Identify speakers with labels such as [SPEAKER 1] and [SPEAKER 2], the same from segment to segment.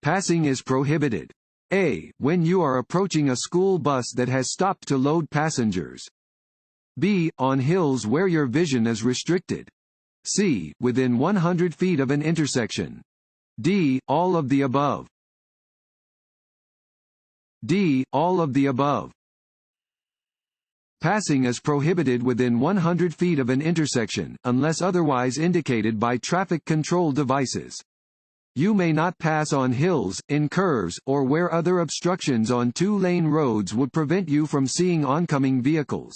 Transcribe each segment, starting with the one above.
[SPEAKER 1] Passing is prohibited. A. When you are approaching a school bus that has stopped to load passengers. B. On hills where your vision is restricted. C. Within 100 feet of an intersection. D. All of the above. D. All of the above. Passing is prohibited within 100 feet of an intersection, unless otherwise indicated by traffic control devices. You may not pass on hills, in curves, or where other obstructions on two-lane roads would prevent you from seeing oncoming vehicles.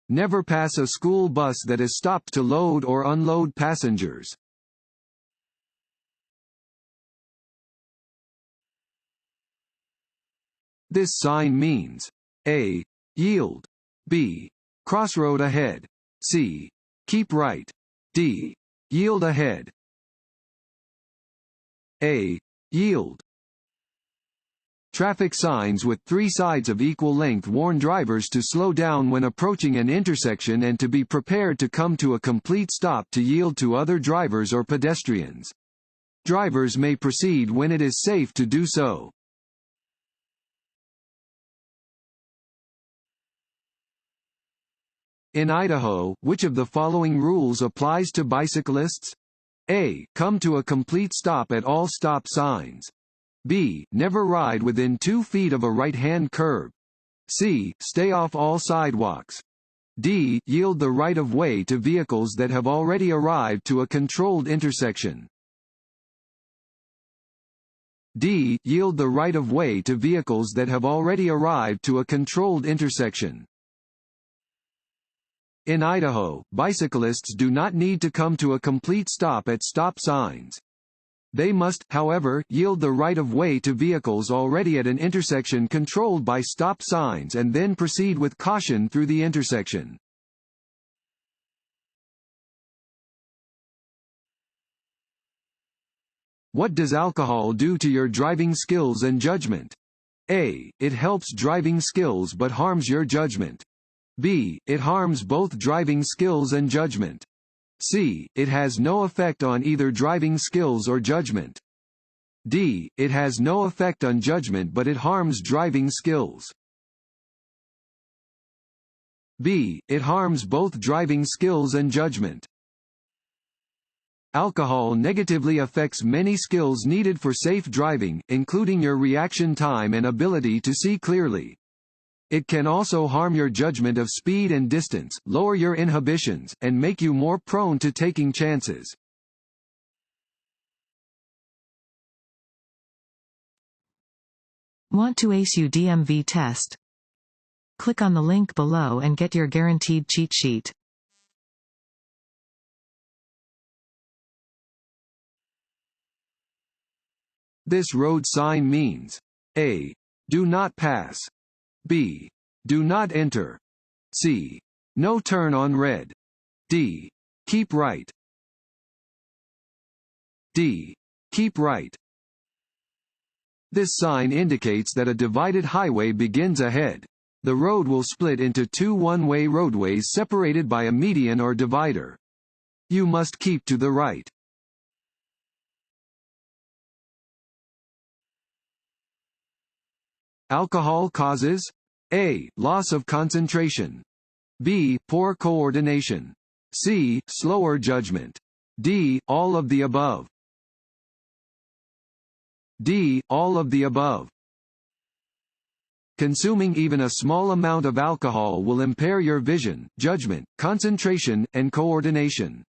[SPEAKER 1] Never pass a school bus that is stopped to load or unload passengers. This sign means A. Yield. B. Crossroad ahead. C. Keep right. D. Yield ahead. A. Yield. Traffic signs with 3 sides of equal length warn drivers to slow down when approaching an intersection and to be prepared to come to a complete stop to yield to other drivers or pedestrians. Drivers may proceed when it is safe to do so. In Idaho, which of the following rules applies to bicyclists? A. Come to a complete stop at all stop signs. B. Never ride within 2 feet of a right-hand curb. C. Stay off all sidewalks. D. Yield the right-of-way to vehicles that have already arrived to a controlled intersection. D. Yield the right-of-way to vehicles that have already arrived to a controlled intersection. In Idaho, bicyclists do not need to come to a complete stop at stop signs. They must, however, yield the right-of-way to vehicles already at an intersection controlled by stop signs and then proceed with caution through the intersection. What does alcohol do to your driving skills and judgment? A. It helps driving skills but harms your judgment. B. It harms both driving skills and judgment. C. It has no effect on either driving skills or judgment. D. It has no effect on judgment but it harms driving skills. B. It harms both driving skills and judgment. Alcohol negatively affects many skills needed for safe driving, including your reaction time and ability to see clearly. It can also harm your judgment of speed and distance, lower your inhibitions, and make you more prone to taking chances.
[SPEAKER 2] Want to ace your DMV test? Click on the link below and get your guaranteed cheat sheet.
[SPEAKER 1] This road sign means A. Do not pass. B. Do not enter. C. No turn on red. D. Keep right. D. Keep right. This sign indicates that a divided highway begins ahead. The road will split into 2 one-way roadways separated by a median or divider. You must keep to the right. Alcohol causes A. Loss of concentration. B. Poor coordination. C. Slower judgment. D. All of the above. D. All of the above. Consuming even a small amount of alcohol will impair your vision, judgment, concentration, and coordination.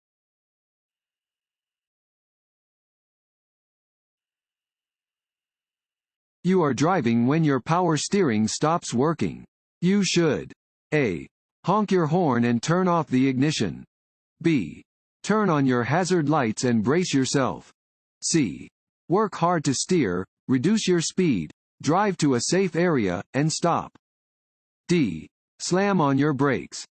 [SPEAKER 1] You are driving when your power steering stops working. You should A. Honk your horn and turn off the ignition. B. Turn on your hazard lights and brace yourself. C. Work hard to steer, reduce your speed, drive to a safe area, and stop. D. Slam on your brakes.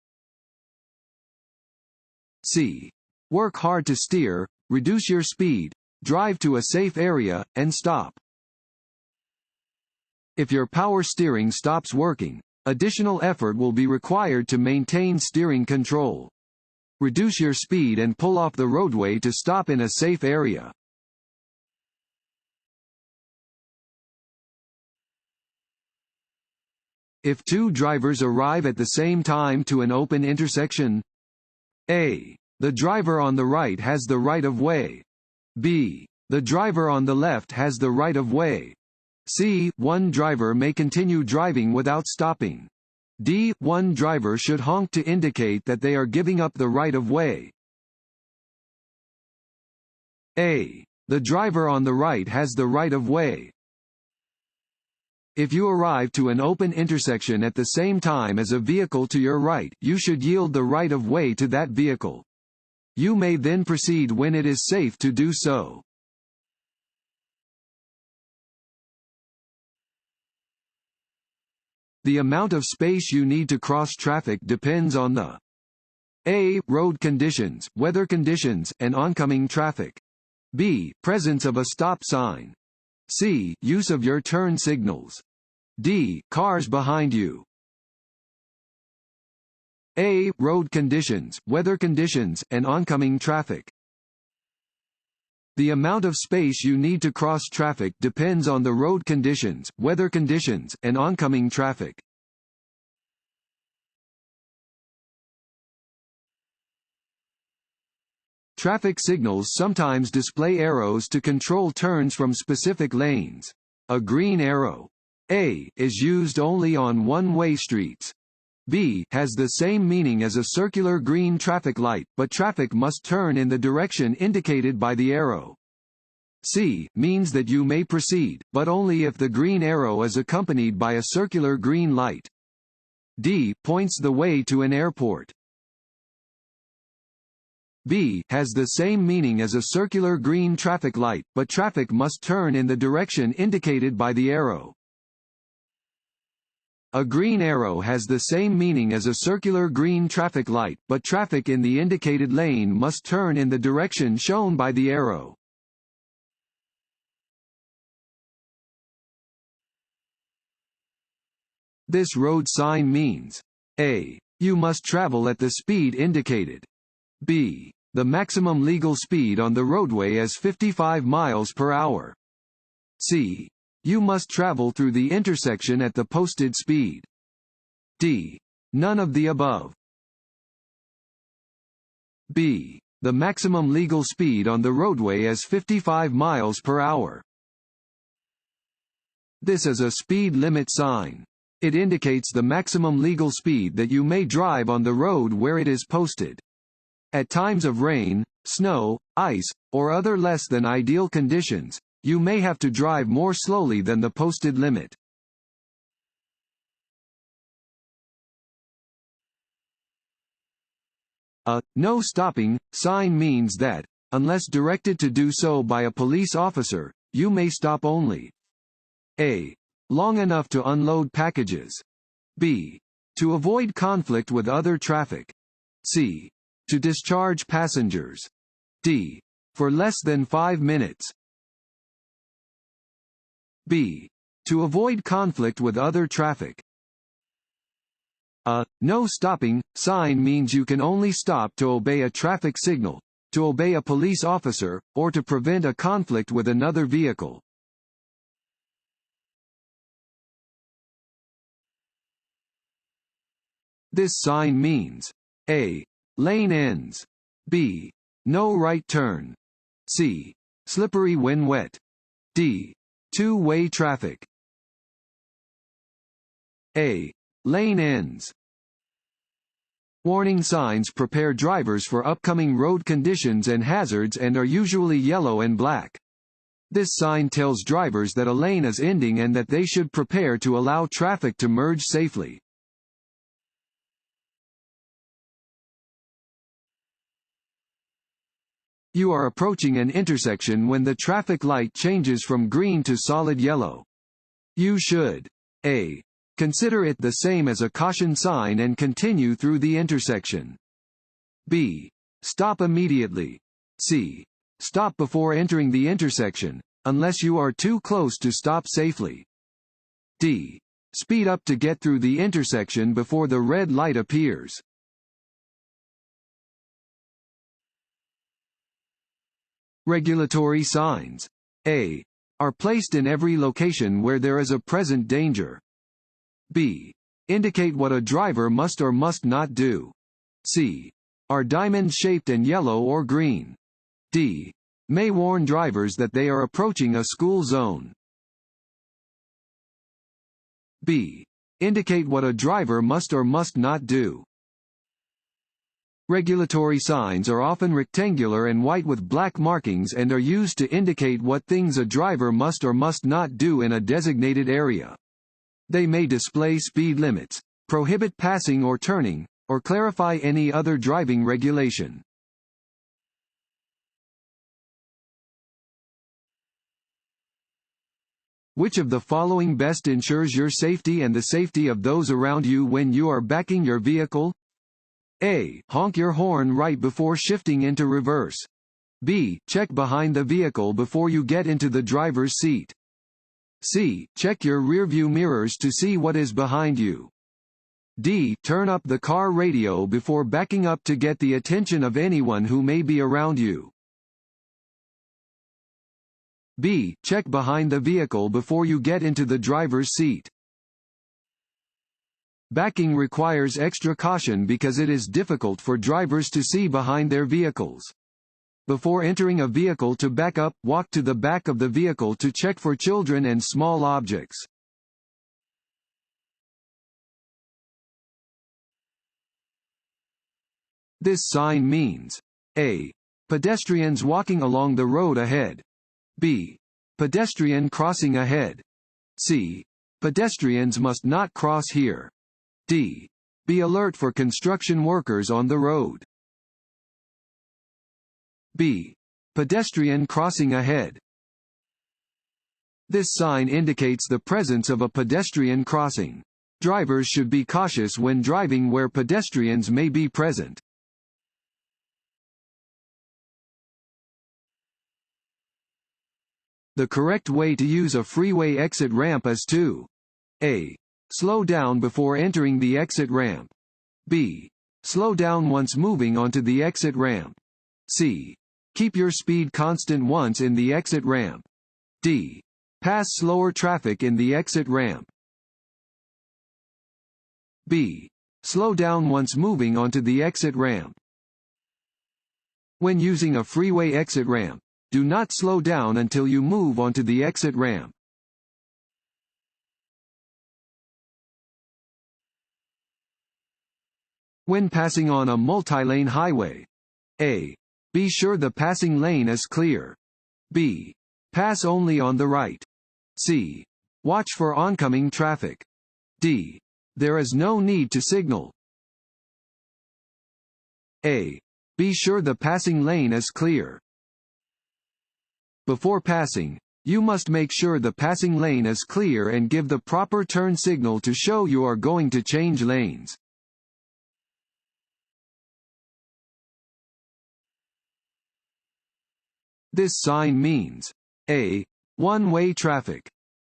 [SPEAKER 1] C. Work hard to steer, reduce your speed, drive to a safe area, and stop. If your power steering stops working, additional effort will be required to maintain steering control. Reduce your speed and pull off the roadway to stop in a safe area. If two drivers arrive at the same time to an open intersection? A. The driver on the right has the right of way. B. The driver on the left has the right of way. C. One driver may continue driving without stopping. D. One driver should honk to indicate that they are giving up the right of way. A. The driver on the right has the right of way. If you arrive to an open intersection at the same time as a vehicle to your right, you should yield the right of way to that vehicle. You may then proceed when it is safe to do so. The amount of space you need to cross traffic depends on the A. Road conditions, weather conditions, and oncoming traffic. B. Presence of a stop sign. C. Use of your turn signals. D. Cars behind you. A. Road conditions, weather conditions, and oncoming traffic. The amount of space you need to cross traffic depends on the road conditions, weather conditions, and oncoming traffic. Traffic signals sometimes display arrows to control turns from specific lanes. A green arrow, A, is used only on one-way streets. B, has the same meaning as a circular green traffic light, but traffic must turn in the direction indicated by the arrow. C, means that you may proceed, but only if the green arrow is accompanied by a circular green light. D, points the way to an airport. B, has the same meaning as a circular green traffic light, but traffic must turn in the direction indicated by the arrow. A green arrow has the same meaning as a circular green traffic light, but traffic in the indicated lane must turn in the direction shown by the arrow. This road sign means A, you must travel at the speed indicated. B, the maximum legal speed on the roadway is 55 miles per hour. C, you must travel through the intersection at the posted speed. D, none of the above. B, the maximum legal speed on the roadway is 55 miles per hour. This is a speed limit sign. It indicates the maximum legal speed that you may drive on the road where it is posted. At times of rain, snow, ice, or other less than ideal conditions, you may have to drive more slowly than the posted limit. A no stopping sign means that, unless directed to do so by a police officer, you may stop only. A, long enough to unload packages. B, to avoid conflict with other traffic. C, to discharge passengers. D, for less than 5 minutes. B, to avoid conflict with other traffic. A no stopping sign means you can only stop to obey a traffic signal, to obey a police officer, or to prevent a conflict with another vehicle. This sign means A, lane ends. B, no right turn. C, slippery when wet. D, two-way traffic. A, lane ends. Warning signs prepare drivers for upcoming road conditions and hazards and are usually yellow and black. This sign tells drivers that a lane is ending and that they should prepare to allow traffic to merge safely. You are approaching an intersection when the traffic light changes from green to solid yellow. You should A, consider it the same as a caution sign and continue through the intersection. B, stop immediately. C, stop before entering the intersection, unless you are too close to stop safely. D, speed up to get through the intersection before the red light appears. Regulatory signs A, are placed in every location where there is a present danger. B, Indicate what a driver must or must not do. C. Are diamond-shaped and yellow or green? D. May warn drivers that they are approaching a school zone. B. Indicate what a driver must or must not do. Regulatory signs are often rectangular and white with black markings and are used to indicate what things a driver must or must not do in a designated area. They may display speed limits, prohibit passing or turning, or clarify any other driving regulation. Which of the following best ensures your safety and the safety of those around you when you are backing your vehicle? A. Honk your horn right before shifting into reverse. B. Check behind the vehicle before you get into the driver's seat. C. Check your rearview mirrors to see what is behind you. D. Turn up the car radio before backing up to get the attention of anyone who may be around you. B. Check behind the vehicle before you get into the driver's seat. Backing requires extra caution because it is difficult for drivers to see behind their vehicles. Before entering a vehicle to back up, walk to the back of the vehicle to check for children and small objects. This sign means A. Pedestrians walking along the road ahead. B. Pedestrian crossing ahead. C. Pedestrians must not cross here. D. Be alert for construction workers on the road. B. Pedestrian crossing ahead. This sign indicates the presence of a pedestrian crossing. Drivers should be cautious when driving where pedestrians may be present. The correct way to use a freeway exit ramp is to A. Slow down before entering the exit ramp. B. Slow down once moving onto the exit ramp. C. Keep your speed constant once in the exit ramp. D. Pass slower traffic in the exit ramp. B. Slow down once moving onto the exit ramp. When using a freeway exit ramp, do not slow down until you move onto the exit ramp. When passing on a multi-lane highway. A. Be sure the passing lane is clear. B. Pass only on the right. C. Watch for oncoming traffic. D. There is no need to signal. A. Be sure the passing lane is clear. Before passing, you must make sure the passing lane is clear and give the proper turn signal to show you are going to change lanes. This sign means A. One-way traffic.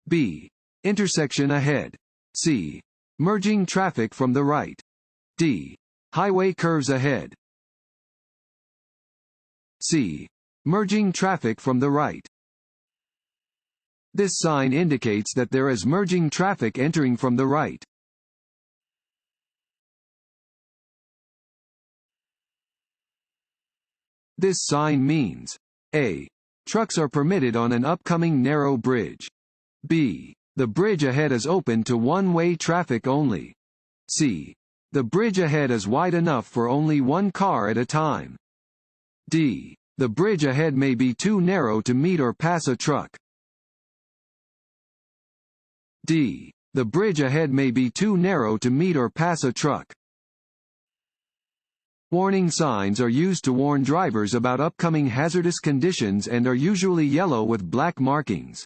[SPEAKER 1] B. Intersection ahead. C. Merging traffic from the right. D. Highway curves ahead. C. Merging traffic from the right. This sign indicates that there is merging traffic entering from the right. This sign means A. Trucks are permitted on an upcoming narrow bridge. B. The bridge ahead is open to one-way traffic only. C. The bridge ahead is wide enough for only one car at a time. D. The bridge ahead may be too narrow to meet or pass a truck. D. The bridge ahead may be too narrow to meet or pass a truck. Warning signs are used to warn drivers about upcoming hazardous conditions and are usually yellow with black markings.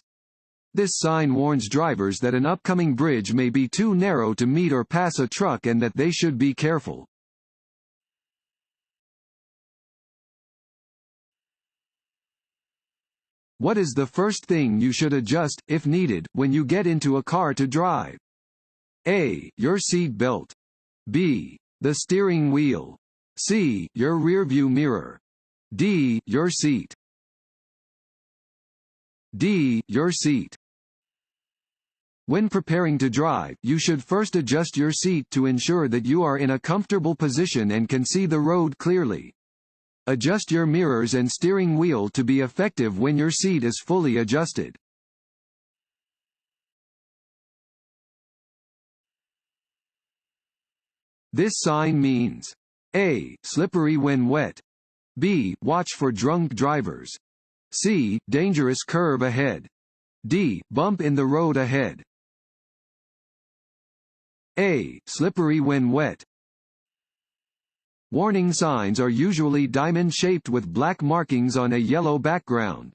[SPEAKER 1] This sign warns drivers that an upcoming bridge may be too narrow to meet or pass a truck and that they should be careful. What is the first thing you should adjust, if needed, when you get into a car to drive? A. Your seat belt. B. The steering wheel. C. Your rearview mirror. D. Your seat. D. Your seat. When preparing to drive, you should first adjust your seat to ensure that you are in a comfortable position and can see the road clearly. Adjust your mirrors and steering wheel to be effective when your seat is fully adjusted. This sign means A. Slippery when wet. B. Watch for drunk drivers. C. Dangerous curb ahead. D. Bump in the road ahead. A. Slippery when wet. Warning signs are usually diamond-shaped with black markings on a yellow background.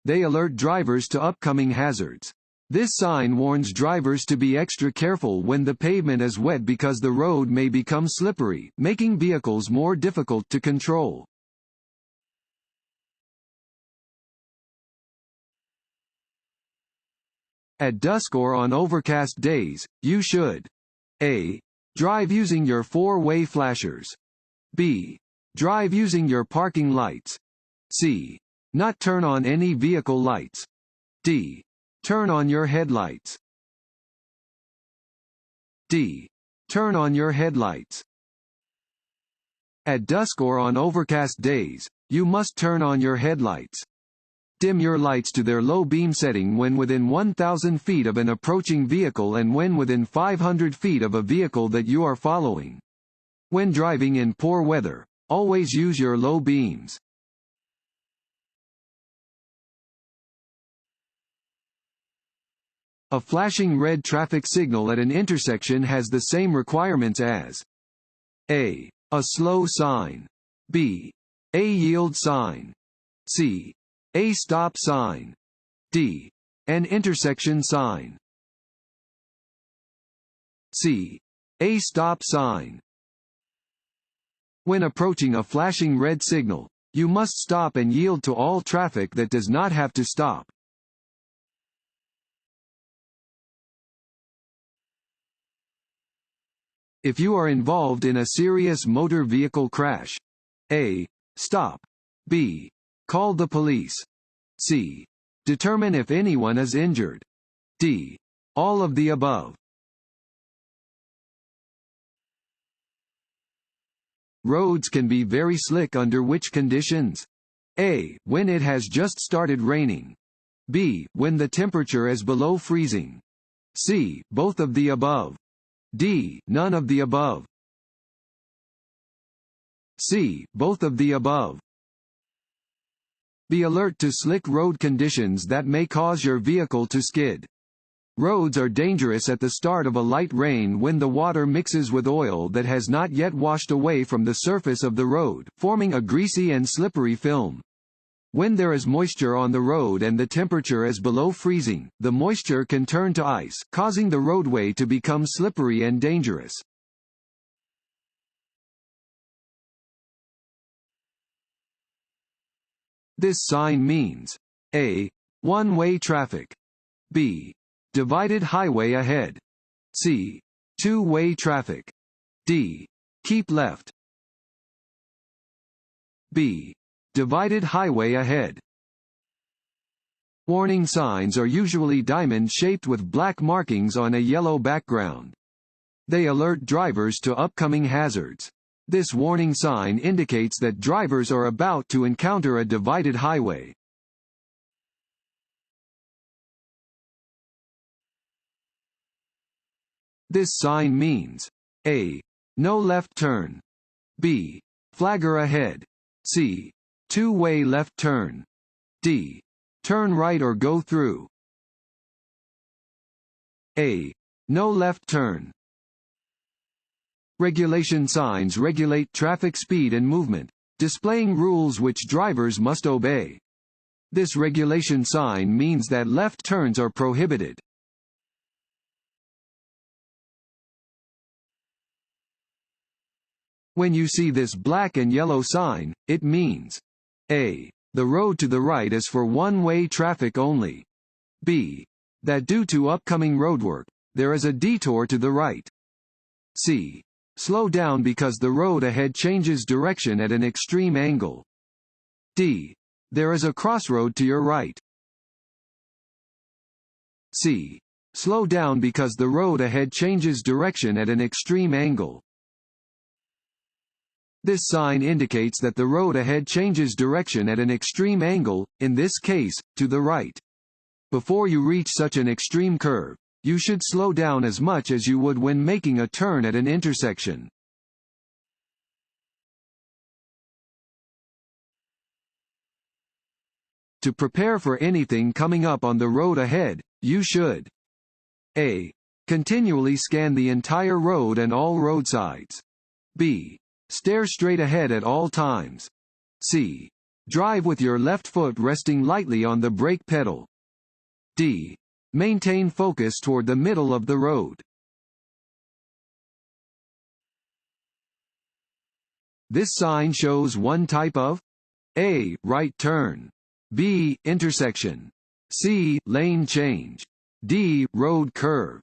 [SPEAKER 1] They alert drivers to upcoming hazards. This sign warns drivers to be extra careful when the pavement is wet because the road may become slippery, making vehicles more difficult to control. At dusk or on overcast days, you should A. Drive using your four-way flashers. B. Drive using your parking lights. C. Not turn on any vehicle lights. D. Turn on your headlights. D. Turn on your headlights. At dusk or on overcast days, you must turn on your headlights. Dim your lights to their low beam setting when within 1,000 feet of an approaching vehicle and when within 500 feet of a vehicle that you are following. When driving in poor weather, always use your low beams. A flashing red traffic signal at an intersection has the same requirements as A. A slow sign. B. A yield sign. C. A stop sign. D. An intersection sign. C. A stop sign. When approaching a flashing red signal, you must stop and yield to all traffic that does not have to stop. If you are involved in a serious motor vehicle crash, A. Stop. B. Call the police. C. Determine if anyone is injured. D. All of the above. Roads can be very slick under which conditions? A. When it has just started raining. B. When the temperature is below freezing. C. Both of the above. D. None of the above. C. Both of the above. Be alert to slick road conditions that may cause your vehicle to skid. Roads are dangerous at the start of a light rain when the water mixes with oil that has not yet washed away from the surface of the road, forming a greasy and slippery film. When there is moisture on the road and the temperature is below freezing, the moisture can turn to ice, causing the roadway to become slippery and dangerous. This sign means A. One-way traffic. B. Divided highway ahead. C. Two-way traffic. D. Keep left. B. Divided highway ahead. Warning signs are usually diamond-shaped with black markings on a yellow background. They alert drivers to upcoming hazards. This warning sign indicates that drivers are about to encounter a divided highway. This sign means A. No left turn. B. Flagger ahead. C. Two-way left turn. D. Turn right or go through. A. No left turn. Regulation signs regulate traffic speed and movement, displaying rules which drivers must obey. This regulation sign means that left turns are prohibited. When you see this black and yellow sign, it means A. The road to the right is for one-way traffic only. B. That due to upcoming roadwork, there is a detour to the right. C. Slow down because the road ahead changes direction at an extreme angle. D. There is a crossroad to your right. C. Slow down because the road ahead changes direction at an extreme angle. This sign indicates that the road ahead changes direction at an extreme angle, in this case, to the right. Before you reach such an extreme curve, you should slow down as much as you would when making a turn at an intersection. To prepare for anything coming up on the road ahead, you should A. Continually scan the entire road and all roadsides. B. Stare straight ahead at all times. C. Drive with your left foot resting lightly on the brake pedal. D. Maintain focus toward the middle of the road. This sign shows one type of A. Right turn. B. Intersection. C. Lane change. D. Road curve.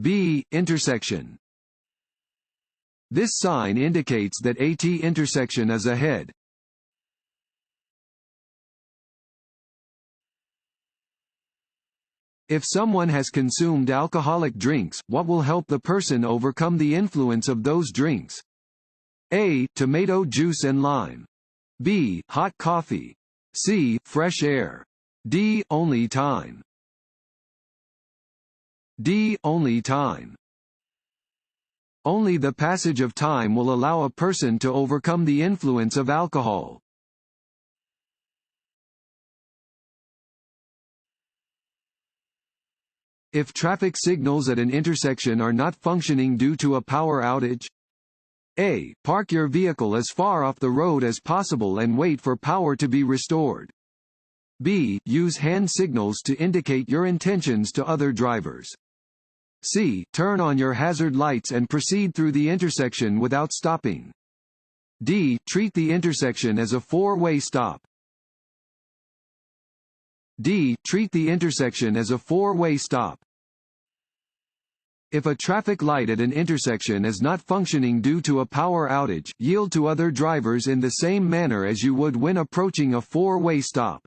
[SPEAKER 1] B. Intersection. This sign indicates that a T intersection is ahead. If someone has consumed alcoholic drinks, what will help the person overcome the influence of those drinks? A. Tomato juice and lime. B. Hot coffee. C. Fresh air. D. Only time. D. Only time. Only the passage of time will allow a person to overcome the influence of alcohol. If traffic signals at an intersection are not functioning due to a power outage, A. Park your vehicle as far off the road as possible and wait for power to be restored. B. Use hand signals to indicate your intentions to other drivers. C. Turn on your hazard lights and proceed through the intersection without stopping. D. Treat the intersection as a four-way stop. D. Treat the intersection as a four-way stop. If a traffic light at an intersection is not functioning due to a power outage, yield to other drivers in the same manner as you would when approaching a four-way stop.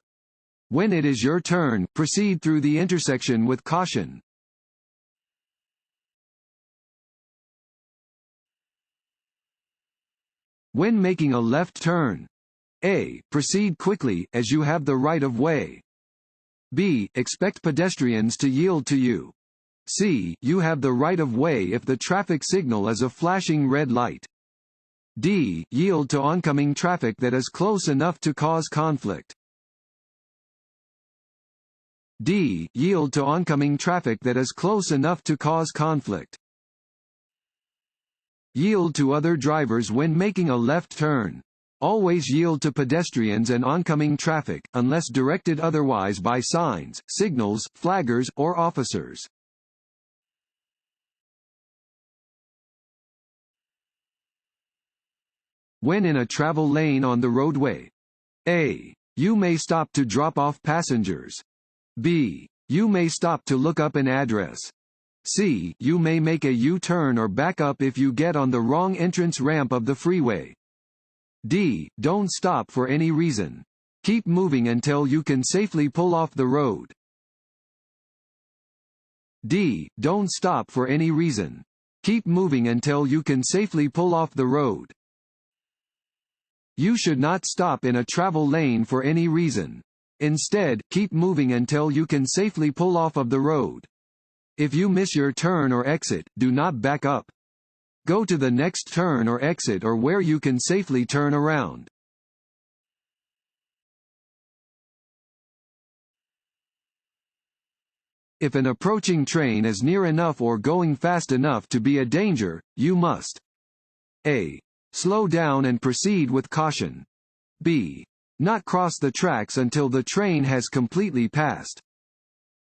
[SPEAKER 1] When it is your turn, proceed through the intersection with caution. When making a left turn, A. Proceed quickly, as you have the right of way. B. Expect pedestrians to yield to you. C. You have the right of way if the traffic signal is a flashing red light. D. Yield to oncoming traffic that is close enough to cause conflict. D. Yield to oncoming traffic that is close enough to cause conflict. Yield to other drivers when making a left turn. Always yield to pedestrians and oncoming traffic, unless directed otherwise by signs, signals, flaggers, or officers. When in a travel lane on the roadway, A. You may stop to drop off passengers. B. You may stop to look up an address. C. You may make a U-turn or back up if you get on the wrong entrance ramp of the freeway. D. Don't stop for any reason. Keep moving until you can safely pull off the road. D. Don't stop for any reason. Keep moving until you can safely pull off the road. You should not stop in a travel lane for any reason. Instead, keep moving until you can safely pull off of the road. If you miss your turn or exit, do not back up. Go to the next turn or exit or where you can safely turn around. If an approaching train is near enough or going fast enough to be a danger, you must A. Slow down and proceed with caution. B. Not cross the tracks until the train has completely passed.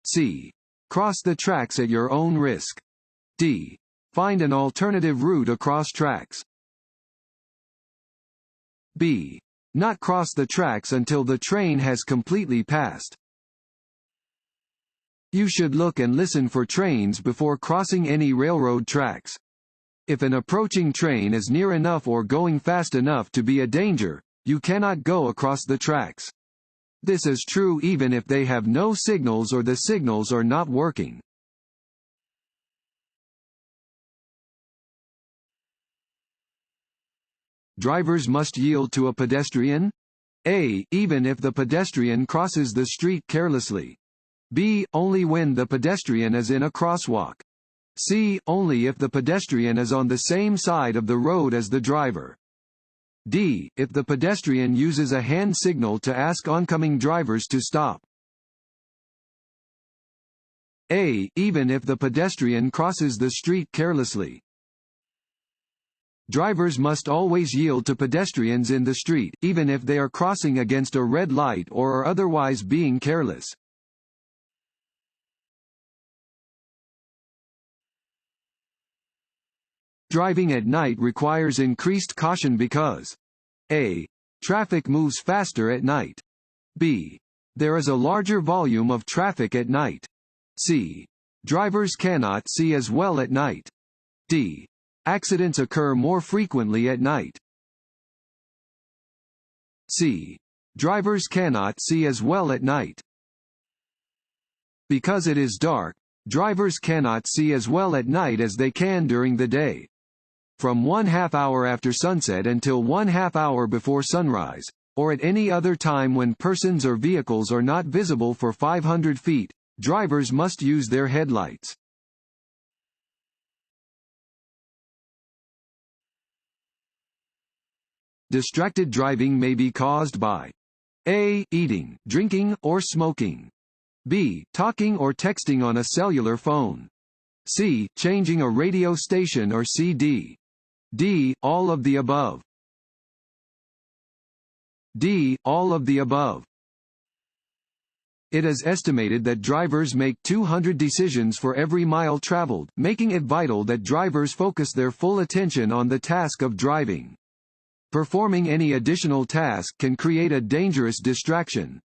[SPEAKER 1] C. Cross the tracks at your own risk. D. Find an alternative route across tracks. B. Not cross the tracks until the train has completely passed. You should look and listen for trains before crossing any railroad tracks. If an approaching train is near enough or going fast enough to be a danger, you cannot go across the tracks. This is true even if they have no signals or the signals are not working. Drivers must yield to a pedestrian? A. Even if the pedestrian crosses the street carelessly. B. Only when the pedestrian is in a crosswalk. C. Only if the pedestrian is on the same side of the road as the driver. D. If the pedestrian uses a hand signal to ask oncoming drivers to stop. A. Even if the pedestrian crosses the street carelessly. Drivers must always yield to pedestrians in the street, even if they are crossing against a red light or are otherwise being careless. Driving at night requires increased caution because A. Traffic moves faster at night. B. There is a larger volume of traffic at night. C. Drivers cannot see as well at night. D. Accidents occur more frequently at night. C. Drivers cannot see as well at night. Because it is dark, drivers cannot see as well at night as they can during the day. From 1/2 hour after sunset until 1/2 hour before sunrise, or at any other time when persons or vehicles are not visible for 500 feet, drivers must use their headlights. Distracted driving may be caused by A. Eating, drinking, or smoking. B. Talking or texting on a cellular phone. C. Changing a radio station or CD. D. All of the above. D. All of the above. It is estimated that drivers make 200 decisions for every mile traveled, making it vital that drivers focus their full attention on the task of driving. Performing any additional task can create a dangerous distraction.